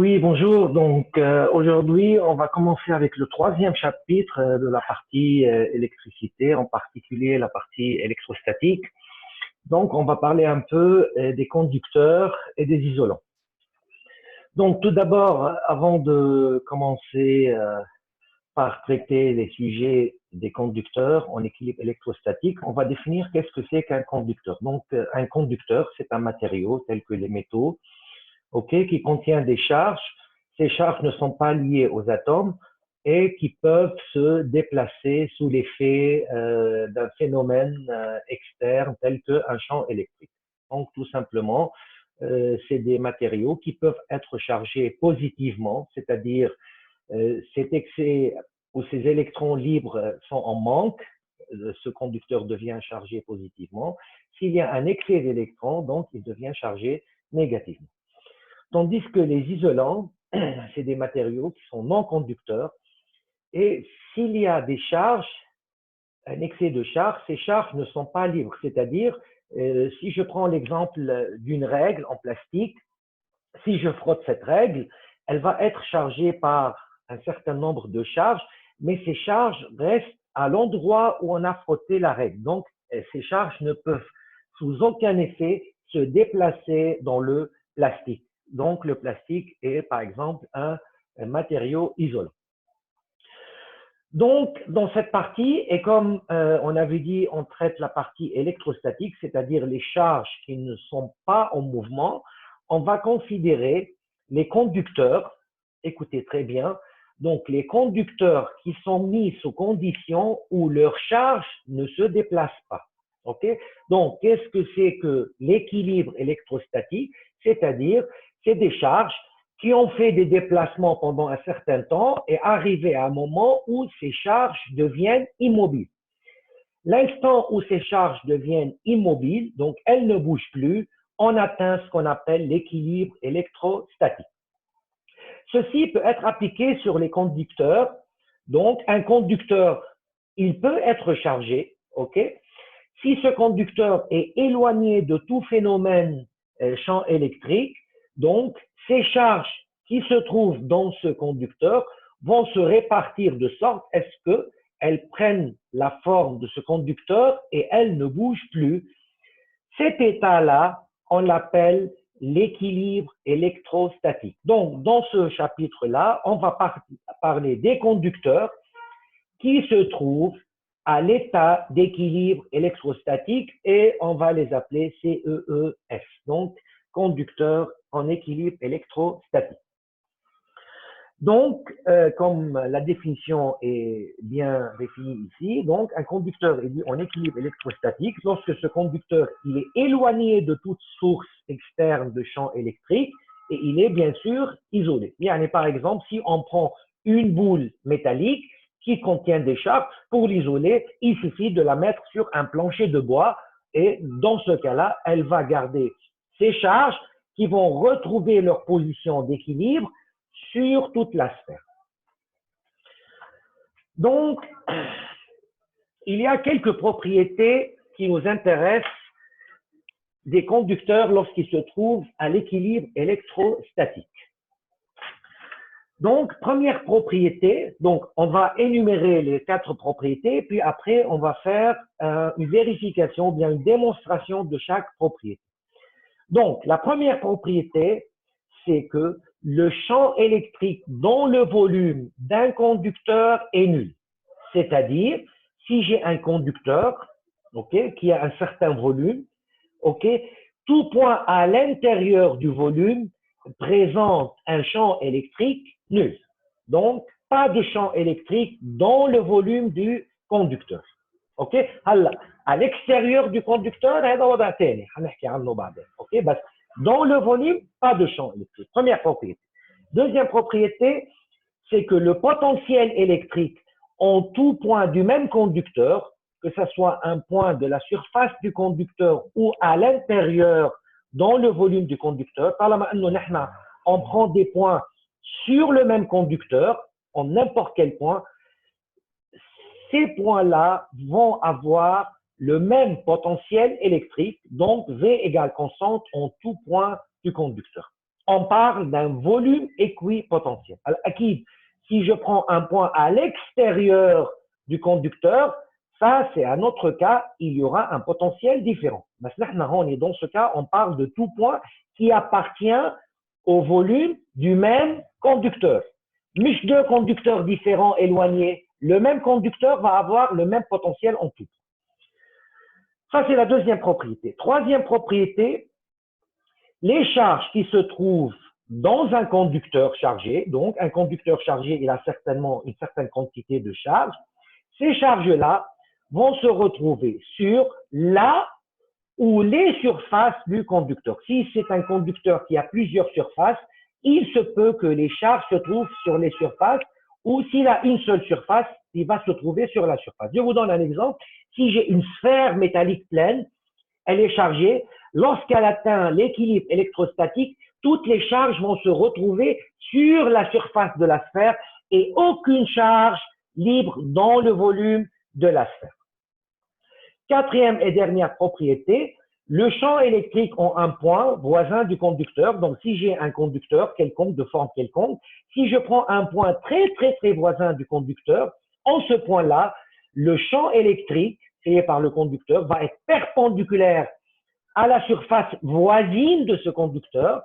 Oui, bonjour. Aujourd'hui, on va commencer avec le troisième chapitre de la partie électricité, en particulier la partie électrostatique. Donc, on va parler un peu des conducteurs et des isolants. Donc, tout d'abord, avant de commencer par traiter les sujets des conducteurs en équilibre électrostatique, on va définir qu'est-ce que c'est qu'un conducteur. Un conducteur, c'est un matériau tel que les métaux, qui contient des charges. Ces charges ne sont pas liées aux atomes et qui peuvent se déplacer sous l'effet d'un phénomène externe tel qu'un champ électrique. Donc, tout simplement, c'est des matériaux qui peuvent être chargés positivement, c'est-à-dire cet excès où ces électrons libres sont en manque, ce conducteur devient chargé positivement. S'il y a un excès d'électrons, donc il devient chargé négativement. Tandis que les isolants, c'est des matériaux qui sont non conducteurs. Et s'il y a des charges, un excès de charge, ces charges ne sont pas libres. C'est-à-dire, si je prends l'exemple d'une règle en plastique, si je frotte cette règle, elle va être chargée par un certain nombre de charges, mais ces charges restent à l'endroit où on a frotté la règle. Donc, ces charges ne peuvent sous aucun effet se déplacer dans le plastique. Donc, le plastique est, par exemple, un matériau isolant. Donc, dans cette partie, et comme on avait dit, on traite la partie électrostatique, c'est-à-dire les charges qui ne sont pas en mouvement, on va considérer les conducteurs, écoutez très bien, donc les conducteurs qui sont mis sous condition où leur charge ne se déplace pas. Donc, qu'est-ce que c'est que l'équilibre électrostatique? C'est-à-dire, c'est des charges qui ont fait des déplacements pendant un certain temps et arrivé à un moment où ces charges deviennent immobiles. L'instant où ces charges deviennent immobiles, donc elles ne bougent plus, on atteint ce qu'on appelle l'équilibre électrostatique. Ceci peut être appliqué sur les conducteurs. Donc, un conducteur, il peut être chargé, Si ce conducteur est éloigné de tout phénomène champ électrique, donc ces charges qui se trouvent dans ce conducteur vont se répartir de sorte à ce qu'elles prennent la forme de ce conducteur et elles ne bougent plus. Cet état-là, on l'appelle l'équilibre électrostatique. Donc, dans ce chapitre-là, on va parler des conducteurs qui se trouvent à l'état d'équilibre électrostatique et on va les appeler CEES, donc conducteurs en équilibre électrostatique. Donc, comme la définition est bien définie ici, donc un conducteur est en équilibre électrostatique lorsque ce conducteur il est éloigné de toute source externe de champ électrique et il est bien sûr isolé. Par exemple, si on prend une boule métallique qui contient des charges, pour l'isoler, il suffit de la mettre sur un plancher de bois et dans ce cas-là, elle va garder ces charges qui vont retrouver leur position d'équilibre sur toute la sphère. Donc, il y a quelques propriétés qui nous intéressent des conducteurs lorsqu'ils se trouvent à l'équilibre électrostatique. Donc, première propriété, donc on va énumérer les 4 propriétés, puis après on va faire une vérification, bien une démonstration de chaque propriété. Donc, la première propriété, c'est que le champ électrique dans le volume d'un conducteur est nul. C'est-à-dire, si j'ai un conducteur qui a un certain volume, tout point à l'intérieur du volume présente un champ électrique nul. Donc, pas de champ électrique dans le volume du conducteur. À l'extérieur du conducteur, dans le volume, pas de champ électrique. Première propriété. Deuxième propriété, c'est que le potentiel électrique en tout point du même conducteur, que ce soit un point de la surface du conducteur ou à l'intérieur dans le volume du conducteur, on prend des points sur le même conducteur, en n'importe quel point, ces points-là vont avoir le même potentiel électrique, donc V égale constante en tout point du conducteur. on parle d'un volume équipotentiel. Alors, si je prends un point à l'extérieur du conducteur, ça, c'est un autre cas, il y aura un potentiel différent. Mais dans ce cas, on parle de tout point qui appartient au volume du même conducteur. Mais deux conducteurs différents éloignés, le même conducteur va avoir le même potentiel en tout. Ça, c'est la deuxième propriété. Troisième propriété, les charges qui se trouvent dans un conducteur chargé, donc un conducteur chargé, il a certainement une certaine quantité de charges, ces charges-là vont se retrouver sur la ou les surfaces du conducteur. Si c'est un conducteur qui a plusieurs surfaces, il se peut que les charges se trouvent sur les surfaces, ou s'il a une seule surface, il va se trouver sur la surface. Je vous donne un exemple. Si j'ai une sphère métallique pleine, elle est chargée. Lorsqu'elle atteint l'équilibre électrostatique, toutes les charges vont se retrouver sur la surface de la sphère et aucune charge libre dans le volume de la sphère. Quatrième et dernière propriété, le champ électrique a un point voisin du conducteur. Donc, si j'ai un conducteur quelconque, de forme quelconque, si je prends un point très voisin du conducteur, en ce point-là, le champ électrique créé par le conducteur va être perpendiculaire à la surface voisine de ce conducteur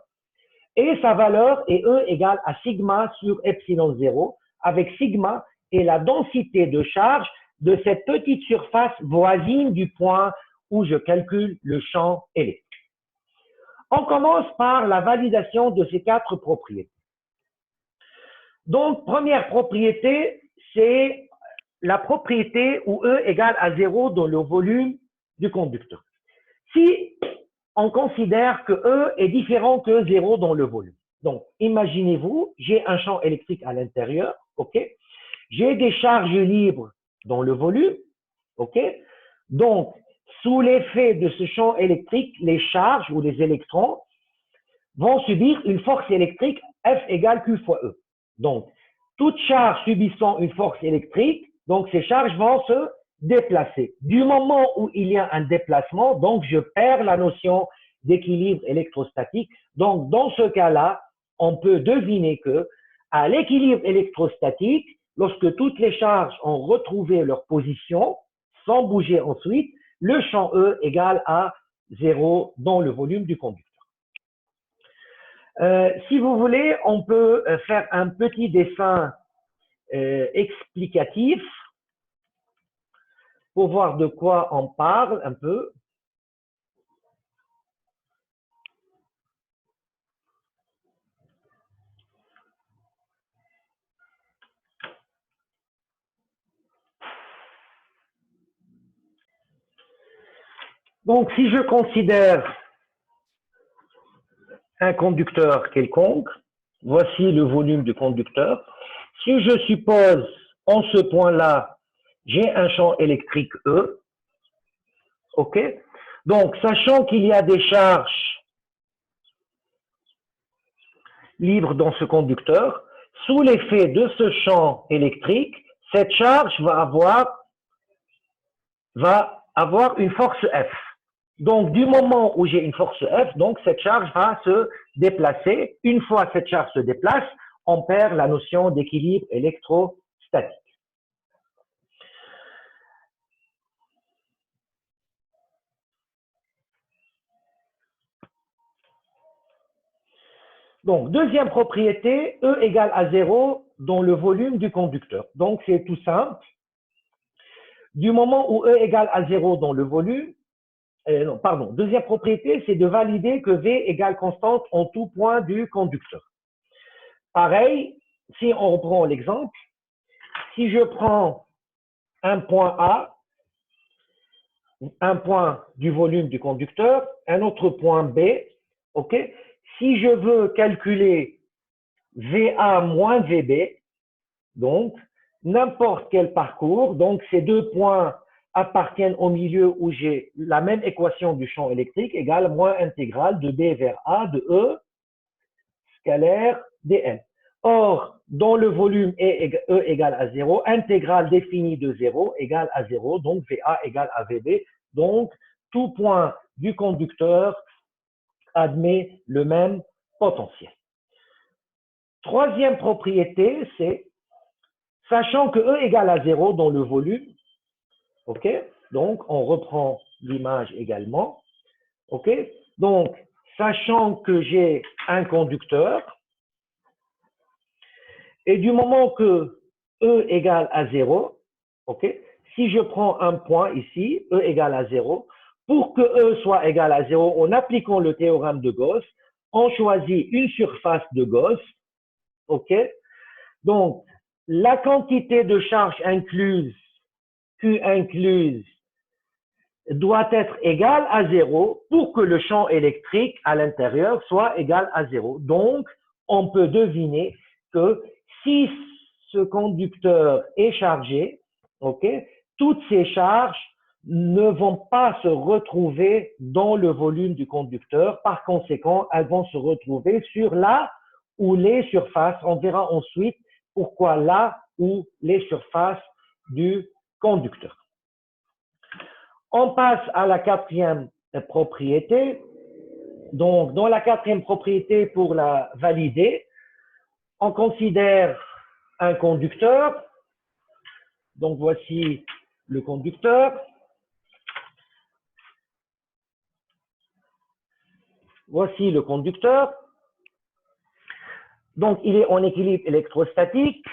et sa valeur est E égale à sigma sur epsilon 0, avec sigma et la densité de charge de cette petite surface voisine du point où je calcule le champ électrique. On commence par la validation de ces quatre propriétés. Donc, première propriété, c'est la propriété où E égale à 0 dans le volume du conducteur. Si on considère que E est différent que 0 dans le volume. Donc, imaginez-vous, j'ai un champ électrique à l'intérieur, ok? J'ai des charges libres dans le volume, ok? Donc, sous l'effet de ce champ électrique, les charges ou les électrons vont subir une force électrique F égale Q fois E. Donc, toute charge subissant une force électrique, donc ces charges vont se déplacer. Du moment où il y a un déplacement, donc je perds la notion d'équilibre électrostatique. Donc, dans ce cas-là, on peut deviner que à l'équilibre électrostatique, lorsque toutes les charges ont retrouvé leur position, sans bouger ensuite, le champ E égale à 0 dans le volume du conducteur. Si vous voulez, on peut faire un petit dessin explicatif pour voir de quoi on parle un peu. Donc, si je considère un conducteur quelconque, voici le volume du conducteur. Si je suppose en ce point-là, j'ai un champ électrique E, ok? Donc, sachant qu'il y a des charges libres dans ce conducteur, sous l'effet de ce champ électrique, cette charge va avoir une force F. Donc, du moment où j'ai une force F, donc cette charge va se déplacer. Une fois cette charge se déplace, on perd la notion d'équilibre électrostatique. Donc, deuxième propriété, E égale à 0 dans le volume du conducteur. Donc, c'est tout simple. Du moment où E égale à 0 dans le volume, deuxième propriété, c'est de valider que V égale constante en tout point du conducteur. Pareil, si on reprend l'exemple, si je prends un point A, un point du volume du conducteur, un autre point B, ok? Si je veux calculer VA moins VB, donc n'importe quel parcours, donc ces deux points appartiennent au milieu où j'ai la même équation du champ électrique égale moins intégrale de B vers A de E scalaire dN. Or, dans le volume E égale à 0, intégrale définie de 0 égale à 0, donc VA égale à VB. Donc, tout point du conducteur admet le même potentiel. Troisième propriété, c'est sachant que E égale à 0 dans le volume, ok? Donc, on reprend l'image également, ok? Donc, sachant que j'ai un conducteur, et du moment que E égale à 0, ok? Si je prends un point ici, E égale à 0, pour que E soit égal à 0, en appliquant le théorème de Gauss, on choisit une surface de Gauss, ok? Donc, la quantité de charge incluse, Q incluse, doit être égale à 0 pour que le champ électrique à l'intérieur soit égal à 0. Donc, on peut deviner que si ce conducteur est chargé, ok, toutes ces charges ne vont pas se retrouver dans le volume du conducteur. Par conséquent, elles vont se retrouver sur la ou les surfaces. On verra ensuite pourquoi la ou les surfaces du conducteur. On passe à la quatrième propriété. Donc, dans la quatrième propriété, pour la valider, on considère un conducteur. Donc, voici le conducteur. Voici le conducteur. Donc, il est en équilibre électrostatique.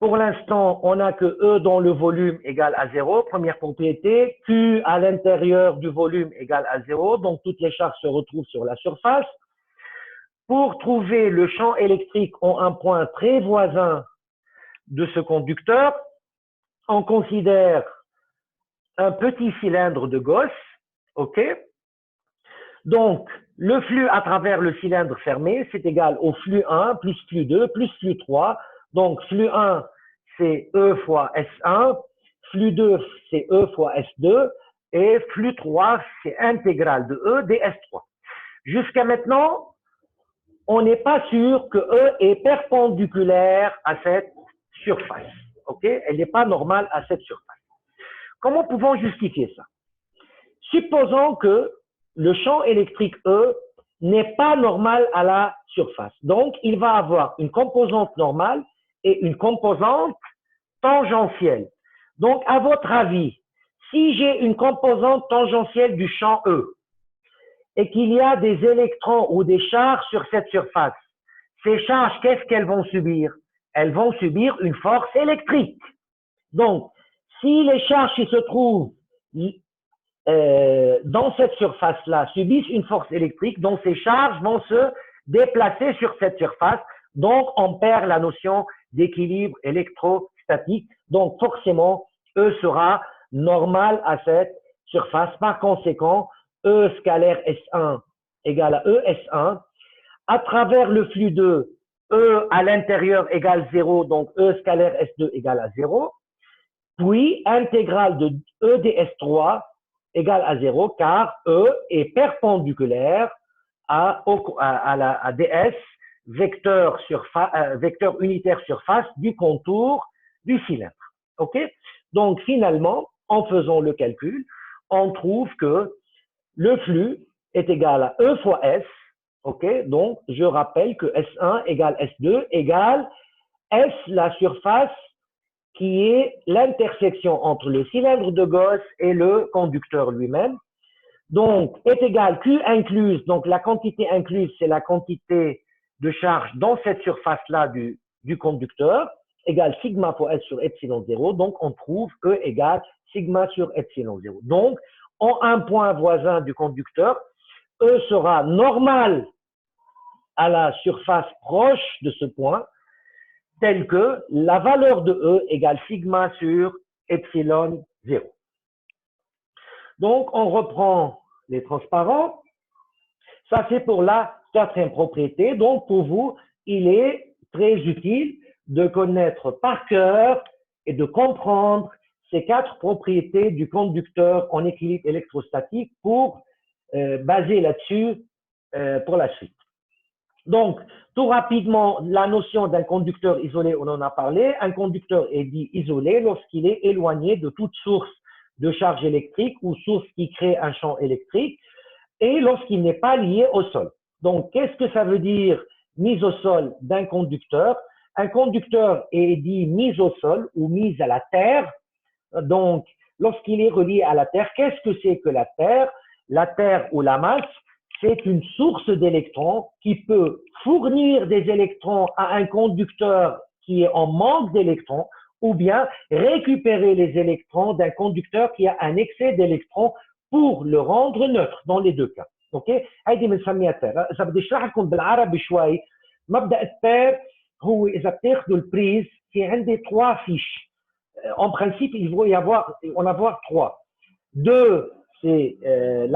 Pour l'instant, on n'a que E dans le volume égale à 0, première propriété. Q à l'intérieur du volume égale à 0, donc toutes les charges se retrouvent sur la surface. Pour trouver le champ électrique en un point très voisin de ce conducteur, on considère un petit cylindre de Gauss, ok? Donc, le flux à travers le cylindre fermé, c'est égal au flux 1 plus flux 2 plus flux 3. Donc, flux 1, c'est E fois S1, flux 2, c'est E fois S2, et flux 3, c'est intégrale de E des S3. Jusqu'à maintenant, on n'est pas sûr que E est perpendiculaire à cette surface. Ok? Elle n'est pas normale à cette surface. Comment pouvons-nous justifier ça? Supposons que le champ électrique E n'est pas normal à la surface. Donc, il va avoir une composante normale et une composante tangentielle. Donc, à votre avis, si j'ai une composante tangentielle du champ E et qu'il y a des électrons ou des charges sur cette surface, ces charges, qu'est-ce qu'elles vont subir? Elles vont subir une force électrique. Donc, si les charges qui se trouvent dans cette surface-là subissent une force électrique, donc ces charges vont se déplacer sur cette surface. Donc, on perd la notion d'équilibre électrostatique. Donc, forcément, E sera normal à cette surface. Par conséquent, E scalaire S1 égale à E S1. À travers le flux 2, E à l'intérieur égale 0, donc E scalaire S2 égale à 0. Puis, intégrale de E ds 3 égale à 0, car E est perpendiculaire à ds, vecteur unitaire surface du contour du cylindre. OK? Donc, finalement, en faisant le calcul, on trouve que le flux est égal à E fois S. OK? Donc, je rappelle que S1 égale S2 égale S, la surface qui est l'intersection entre le cylindre de Gauss et le conducteur lui-même. Donc, est égal Q incluse, donc la quantité incluse, c'est la quantité de charge dans cette surface-là du conducteur, égale sigma fois S sur epsilon 0. Donc, on trouve E égale sigma sur epsilon 0. Donc, en un point voisin du conducteur, E sera normal à la surface proche de ce point, tel que la valeur de E égale sigma sur epsilon 0. Donc, on reprend les transparents. Ça, c'est pour la quatrième propriété. Donc, pour vous, il est très utile de connaître par cœur et de comprendre ces 4 propriétés du conducteur en équilibre électrostatique pour baser là-dessus pour la suite. Donc, tout rapidement, la notion d'un conducteur isolé, on en a parlé. Un conducteur est dit isolé lorsqu'il est éloigné de toute source de charge électrique ou source qui crée un champ électrique et lorsqu'il n'est pas lié au sol. Donc, qu'est-ce que ça veut dire mise au sol d'un conducteur? Un conducteur est dit mise au sol ou mise à la terre. Donc, lorsqu'il est relié à la Terre, qu'est-ce que c'est que la Terre? La Terre ou la masse, c'est une source d'électrons qui peut fournir des électrons à un conducteur qui est en manque d'électrons ou bien récupérer les électrons d'un conducteur qui a un excès d'électrons pour le rendre neutre dans les deux cas. اوكي هيدي بنسميها التير. اذا بدي اشرح لكم بالعربي شوي مبدا التير هو اذا بتاخذوا البريز في عندي 3 fiches. En principe, il va y avoir, en avoir 3. 2, c'est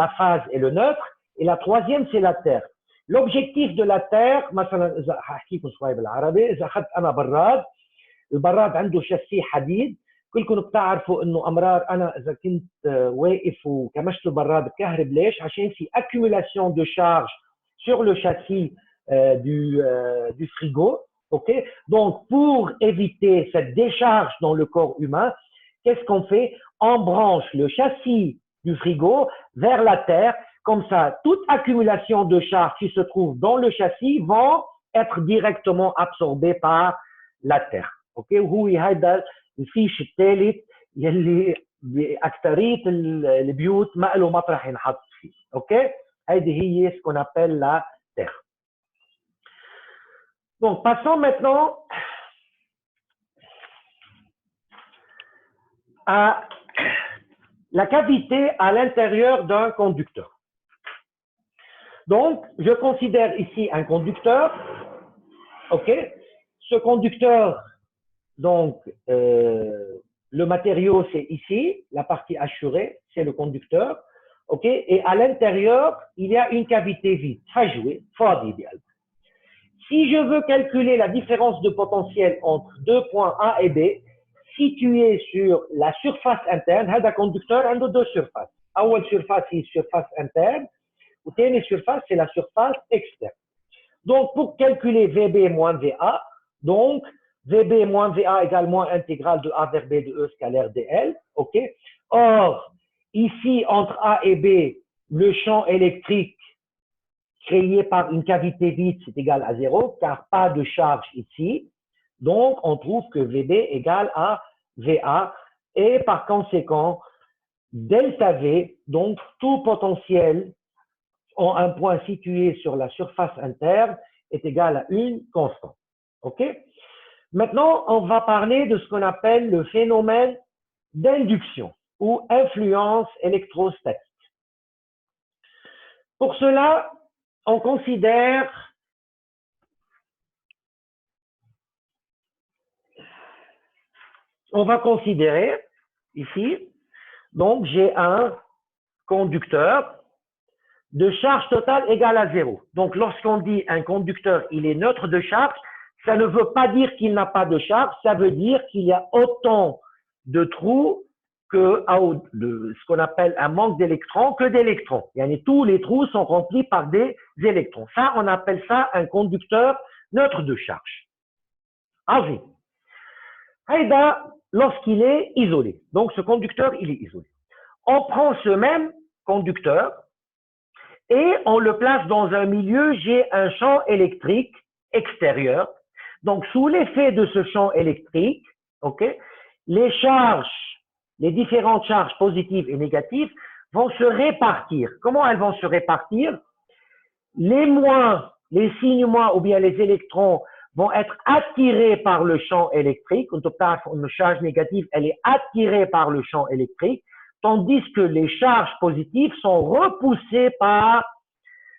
la phase et le neutre. Et la troisième, c'est la terre. L'objectif de la terre, مثلا إذا هحكيكم شوي بالعربي، إذا أخذت أنا براد، البراد عنده شاسيه حديد، كلكم بتعرفوا إنه أمرار أنا إذا كنت واقف وكمشت البراد بكهرب ليش؟ عشان في accumulation de charge sur le châssis du frigo. Ok, donc pour éviter cette décharge dans le corps humain, qu'est-ce qu'on fait? On branche le châssis du frigo vers la terre, comme ça, toute accumulation de charge qui se trouve dans le châssis vont être directement absorbées par la terre. Ok, وهو هذا الفيش الثالث يلي بأكثرية البيوت ما له مطرح ينحط فيه. Ok, هذه هي ce qu'on appelle la terre. Donc, passons maintenant à la cavité à l'intérieur d'un conducteur. Donc, je considère ici un conducteur. OK? Ce conducteur, donc, le matériau, c'est ici. La partie assurée, c'est le conducteur. OK? Et à l'intérieur, il y a une cavité vide. Si je veux calculer la différence de potentiel entre deux points A et B, situés sur la surface interne, هذا conducteur عنده deux surfaces. أول surface هي surface interne, وثاني surface c'est la surface externe. Donc pour calculer VB moins VA, donc VB moins VA égale moins intégrale de A vers B de E scalaire dl. OK? Or, ici entre A et B, le champ électrique créé par une cavité vide, c'est égal à 0, car pas de charge ici. Donc, on trouve que VB égale à VA. Et par conséquent, delta V, donc tout potentiel en un point situé sur la surface interne, est égal à une constante. OK? Maintenant, on va parler de ce qu'on appelle le phénomène d'induction ou influence électrostatique. Pour cela, on considère on va considérer ici, donc j'ai un conducteur de charge totale égale à 0. Donc lorsqu'on dit un conducteur, il est neutre de charge, ça ne veut pas dire qu'il n'a pas de charge, ça veut dire qu'il y a autant de trous que ce qu'on appelle un manque d'électrons que d'électrons. Tous les trous sont remplis par des électrons. Ça, on appelle ça un conducteur neutre de charge. Azim. Haïda, lorsqu'il est isolé. Donc, ce conducteur, il est isolé. On prend ce même conducteur et on le place dans un milieu, j'ai un champ électrique extérieur. Donc, sous l'effet de ce champ électrique, okay, les charges, les différentes charges positives et négatives vont se répartir. Comment elles vont se répartir? Les moins, les signes moins ou bien les électrons vont être attirés par le champ électrique. Une charge négative, elle est attirée par le champ électrique, tandis que les charges positives sont repoussées par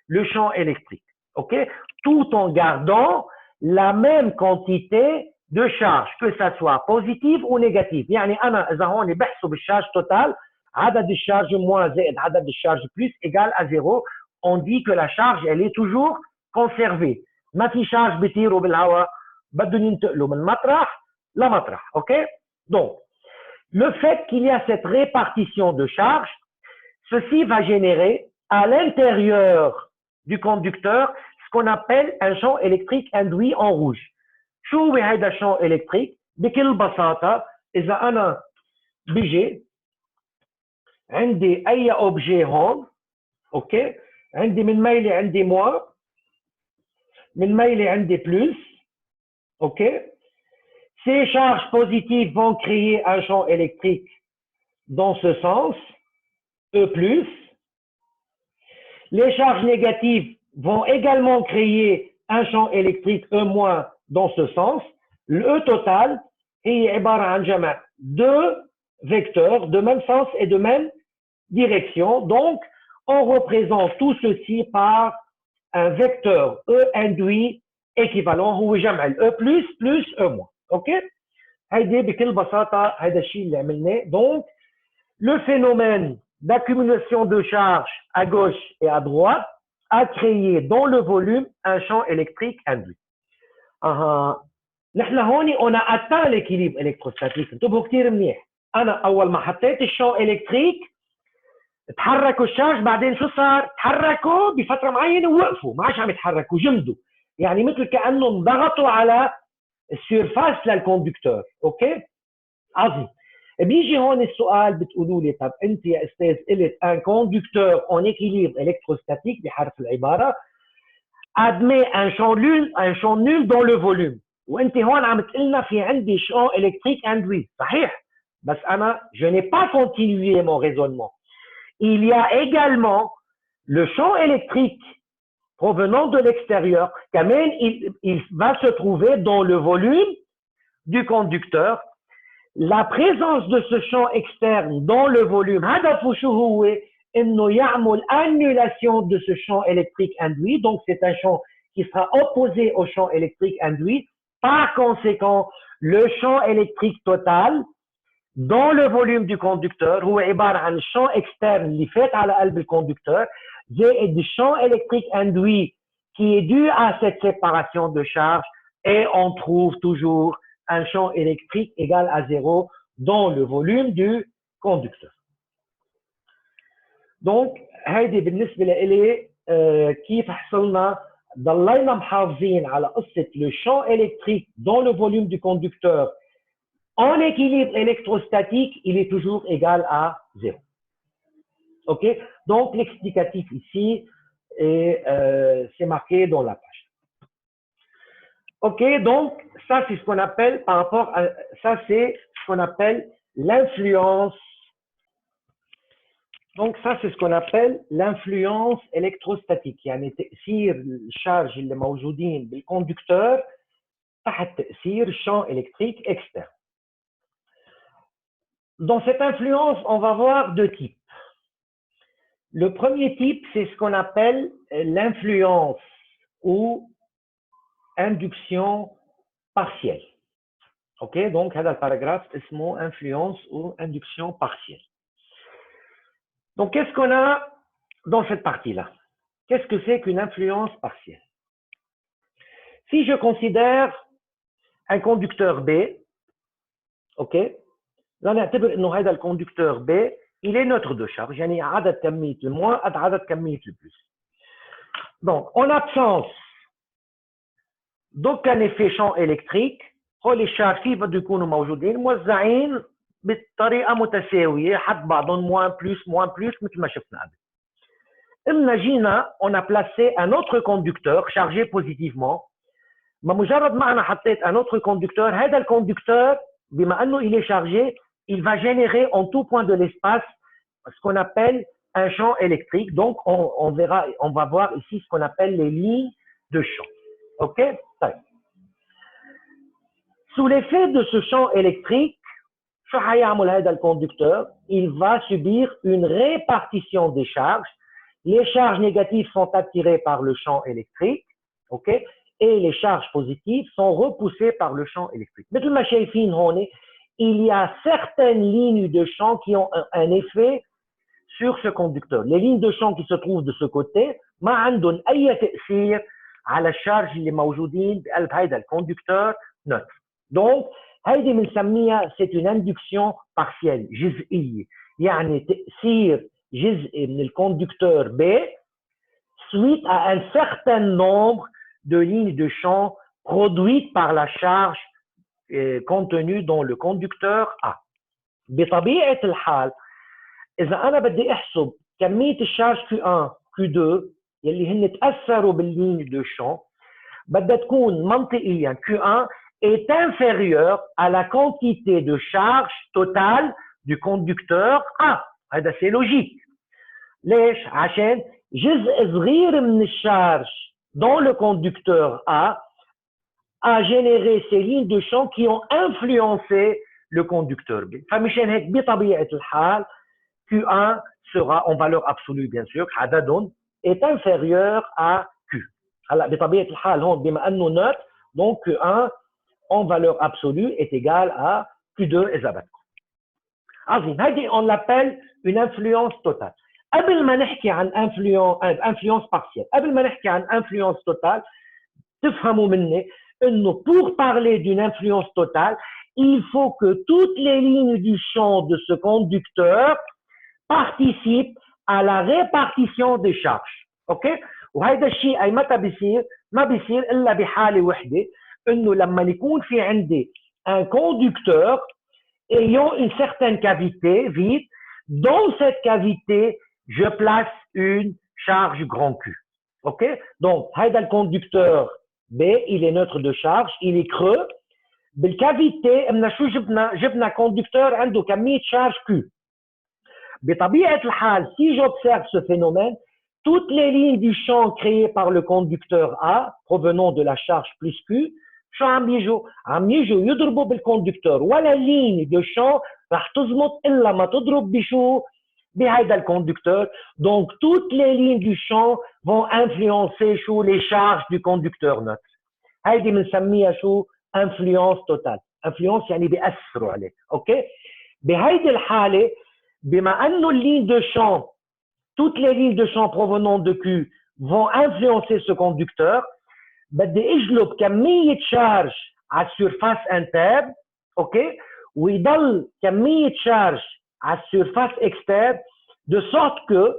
le champ électrique. OK? Tout en gardant la même quantité de charge, que ça soit positive ou négative. يعني أنا إذا هون بحسب الشارج total, عدد الشارج moins زائد عدد الشارج plus égale à 0, on dit que la charge, elle est toujours conservée. ما في charge بيطيروا بالهواء بدهم ينتقلوا من مطرح لمطرح. OK? Donc, le fait qu'il y a cette répartition de charge, ceci va générer à l'intérieur du conducteur ce qu'on appelle un champ électrique induit en rouge. شو هو هذا الشامp électrique؟ بكل بساطة إذا أنا بيجي عندي أي objet هون، أوكي؟ عندي من ميلي عندي موان، من ميلي عندي plus. OK? Ces charges positives vont créer un champ électrique dans ce sens, E+. Les charges négatives vont également créer un champ électrique E- dans ce sens. Le E total est عبارة عن جمع deux vecteurs de même sens et de même direction. Donc, on représente tout ceci par un vecteur E induit équivalent هو جمع ال E plus E-. OK? هيدي بكل بساطة هذا الشيء اللي عملناه. Donc, le phénomène d'accumulation de charges à gauche et à droite a créé dans le volume un champ électrique induit. نحن هون on a atteint l'équilibre électrostatique. انتبهوا كثير منيح. أنا أول ما حطيت الشون إلكتريك تحركوا الشارج، بعدين شو صار؟ تحركوا بفترة معينة ووقفوا، ما عادش عم يتحركوا، جمدوا. يعني مثل كأنهم ضغطوا على السيرفاس للكوندكتور. أوكي؟ عظيم. بيجي هون السؤال بتقولوا لي طب أنت يا أستاذ قلت un conducteur en équilibre électrostatique بحرف العبارة admet un champ nul dans le volume. وأنت هون عم تقلنا في عندي champ électrique induit. صحيح. بس أنا je n'ai pas continué mon raisonnement. Il y a également le champ électrique provenant de l'extérieur, quand même il va se trouver dans le volume du conducteur. La présence de ce champ externe dans le volume, هدفه شو هو؟ إنه يعمل annulation de ce champ électrique induit. Donc c'est un champ qui sera opposé au champ électrique induit. Par conséquent, le champ électrique total dans le volume du conducteur هو عبارة عن الشامp externe اللي فات على قلب الكوندكتور زائد le champ électrique induit qui est dû à cette séparation de charge, et on trouve toujours un champ électrique égal à 0 dans le volume du conducteur. Donc هيدي بالنسبة لإلي كيف حصلنا ضلينا محافظين على قصة le champ électrique dans le volume du conducteur. En équilibre électrostatique, il est toujours égal à 0. OK? Donc, l'explicatif ici, c'est marqué dans la page. OK? Donc, ça, c'est ce qu'on appelle, par rapport à ça, c'est ce qu'on appelle l'influence. Donc, ça, c'est ce qu'on appelle l'influence électrostatique. يعني تأثير الشارج اللي موجودين بالكوندكتور تحت تأثير الشامp électrique externe. Dans cette influence, on va voir deux types. Le premier type, c'est ce qu'on appelle l'influence ou induction partielle. OK? Donc, هذا الباراgraphe اسمه influence ou induction partielle. Donc, qu'est-ce qu'on a dans cette partie-là? Qu'est-ce que c'est qu'une influence partielle? Si je considère un conducteur B, OK? Là, نعتبر إنه هذا الكوندكتور B il est neutre de charge. يعني عدد كمية الموان قد عدد كمية البلس. Donc, en absence d'aucun effet champ électrique, هول الشارج كيف بده يكونوا موجودين؟ موزعين بطريقة متساوية حد بعضهم موان بلس مثل ما شفنا قبل. إمنا جينا on a placé un autre conducteur chargé positivement. ما مجرد ما أنا حطيت un autre conducteur، هذا الكوندكتور بما أنه il est chargé, il va générer en tout point de l'espace ce qu'on appelle un champ électrique. Donc, on va voir ici ce qu'on appelle les lignes de champ. OK? Sous l'effet de ce champ électrique, شو حيعمل هذا الكوندكتور؟ Il va subir une répartition des charges. Les charges négatives sont attirées par le champ électrique, OK? Et les charges positives sont repoussées par le champ électrique. مثل ما شايفين هون il y a certaines lignes de champ qui ont un effet sur ce conducteur. Les lignes de champ qui se trouvent de ce côté ما عندهم أي تأثير على الشارج اللي موجودين بقلب هذا الكوندكتور neutre. Donc هيدي بنسميها c'est une induction partielle جزئية. يعني تأثير جزئي من الكوندكتور B suite à un certain nombre de lignes de champ produites par la charge contenue dans le conducteur A. بطبيعة الحال إذا أنا بدي أحسب كمية الشارج Q1 Q2 يلي هن تأثروا باللين دو شون بدها تكون منطقيا Q1 est inférieur à la quantité de charge totale du conducteur A. هذا c'est logique. ليش؟ عشان جزء صغير من الشارج dans le conducteur a généré ces lignes de champ qui ont influencé le conducteur B. فمشان هيك بطبيعة الحال Q1 sera en valeur absolue bien sûr عدد est inférieur à Q. هلا بطبيعة الحال هون بما انه neutre donc Q1 en valeur absolue est égal à Q2 إذا بدكم. عظيم. هذه on l'appelle une influence totale. قبل ما نحكي عن influence partielle، قبل ما نحكي عن influence totale، تفهموا مني انه pour parler d'une influence totale il faut que toutes les lignes du champ de ce conducteur participent à la répartition des charges. اوكي؟ وهذا الشيء اي متى بيصير؟ ما بيصير الا بحاله وحده، انه لما يكون في عندي un conducteur ayant une certaine cavité vide, dans cette cavité je place une charge grand Q. OK? Donc هذا الconducteur B il est neutre de charge, il est creux. بالكافيتي قمنا شو جبنا conducteur عنده كمية charge Q. بطبيعة الحال si j'observe ce phénomène, toutes les lignes du champ créées par le conducteur A provenant de la charge plus Q شو عم يجوا يضربوا بالكوندكتور، ولا لين دو شون رح تزمط الا ما تضرب بشو؟ بهذا الكوندكتور. Donc toutes les lignes du champ vont influencer شو؟ les charges du conducteur neutre. هيدي بنسميها شو؟ influence totale. influence يعني بيأثروا عليه. اوكي؟ بهيدي الحالة بما انه اللين دو champ toutes les lignes de champ provenant de Q vont influencer ce conducteur، بدي اجلب كمية شارج على السيرفاس انترن، اوكي؟ ويضل كمية شارج على السيرفاس اكسترن de sorte que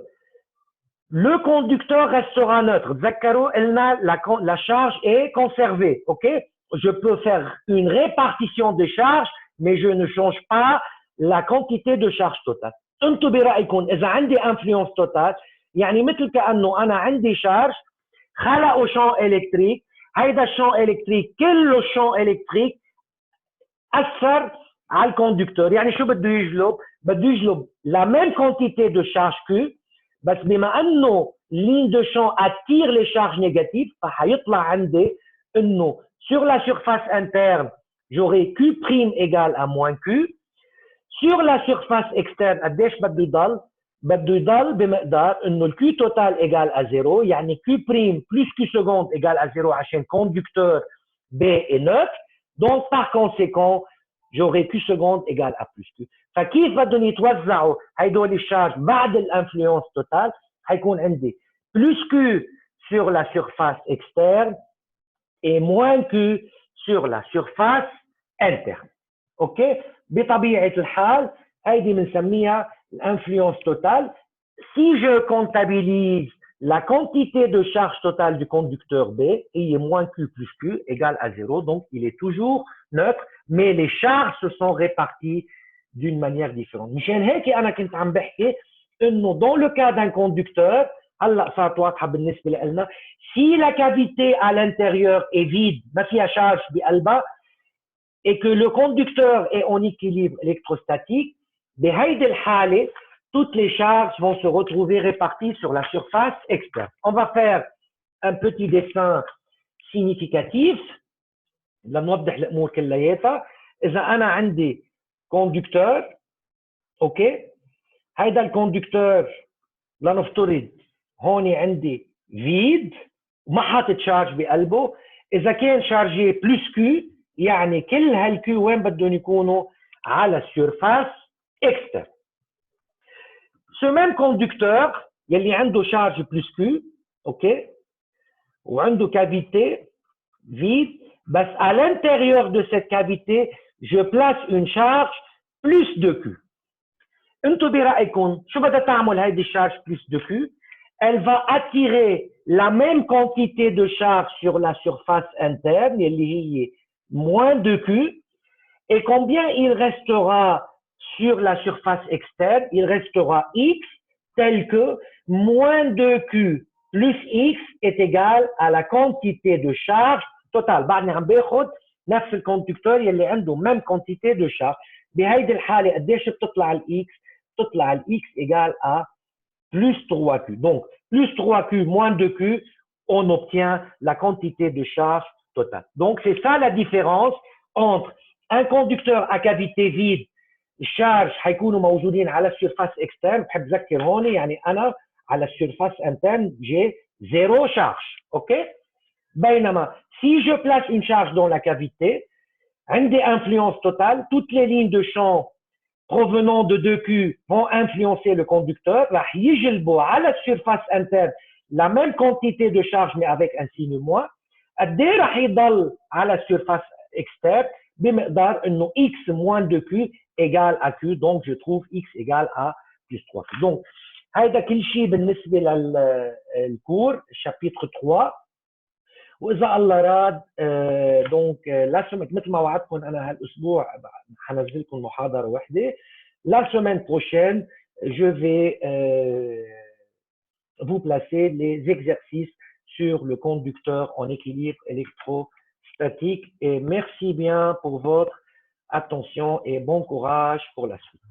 le conducteur restera neutre. تذكروا قلنا la charge est conservée, ok? Je peux faire une répartition des charges mais je ne change pas la quantité de charge totale. انتم برأيكم اذا عندي influence totale يعني مثل كأنه انا عندي شارج خلقوا شون الكتريك، هيدا الشون الكتريك كله الشون الكتريك اثر على الكوندكتور. يعني شو بده يجلب؟ بده يجلب la même quantité de charge Q بس بما انه ligne de champ attire les charges négatives فحيطلع عندي انه sur la surface interne j'aurai Q' égale à moins Q. sur la surface externe قديش بده يضل؟ بده يضل بمقدار انه le Q total égale à 0 يعني Q' plus Q seconde égale à 0 عشان conducteur B est neutre. donc par conséquent j'aurai Q seconde égale à plus Q. فكيف بدهم يتوزعوا هيدول الشارج بعد الانفلونس توتال؟ هيكون عندي plus Q sur la surface externe et moins Q sur la surface interne. اوكي؟ بطبيعة الحال هيدي بنسميها l'influence totale. Si je comptabilise la quantité de charge totale du conducteur B, il est moins Q plus Q égale à 0, donc il est toujours neutre, mais les charges se sont réparties d'une manière différente. مشان هيك أنا كنت عم بحكي إنه dans le cas d'un conducteur هلا صارت واضحة بالنسبة لنا، si la cavité à l'intérieur est vide ما فيها charge بقلبها et que le conducteur est en équilibre électrostatique، بهيدي الحالة toutes les charges vont se retrouver réparties sur la surface externe. On va faire un petit dessin significatif لنوضح الأمور كلياتها. إذا أنا عندي conducteur، أوكي؟ هيدا الكوندكتور لنفترض هون عندي vide وما حاطط شارج بقلبه. إذا كان شارجي بلس كيو يعني كل هالكيو وين بدهم يكونوا؟ على السيرفاس externe. Ce même conducteur يلي عنده charge plus Q، ok، وعنده cavité vide، بس à l'intérieur de cette cavité je place une charge plus de Q. انتم برأيكم شو بدها تعمل هيدي الشارج plus de Q؟ Elle va attirer la même quantité de charge sur la surface interne يلي هي moins de Q. Et combien il restera sur la surface externe? Il restera X tel que moins 2Q plus X est égal à la quantité de charge totale. بعدني عم باخد نفس الكوندكتور يلي عنده même quantité de charge. بهيدي الحالة قديش بتطلع الإكس؟ بتطلع الإكس égal à plus 3Q. Donc, plus 3Q moins 2Q, on obtient la quantité de charge totale. Donc, c'est ça la différence entre un conducteur à cavité vide الشارج حيكونوا موجودين على السيرفاس اكسترن. بحب اذكر هون يعني انا على السيرفاس انترن j'ai zéro charge. OK? بينما si je place une charge dans la cavité, عندي influence totale, toutes les lignes de champ provenant de 2Q vont influencer le conducteur. راح يجلبوا على السيرفاس انترن la même quantité de charge mais avec un signe moins. قد ايه راح يضل على السيرفاس externe بمقدار انه x moins 2Q égale à Q. Donc je trouve x égale à plus 3Q. Donc هذا كل شيء بالنسبه للكور chapitre 3. واذا الله راد دونك لا مثل ما وعدتكم انا هالاسبوع حنزل لكم محاضره واحده. La semaine prochaine, je vais vous placer les exercices sur le conducteur en équilibre électrostatique. Et merci bien pour votre attention et bon courage pour la suite.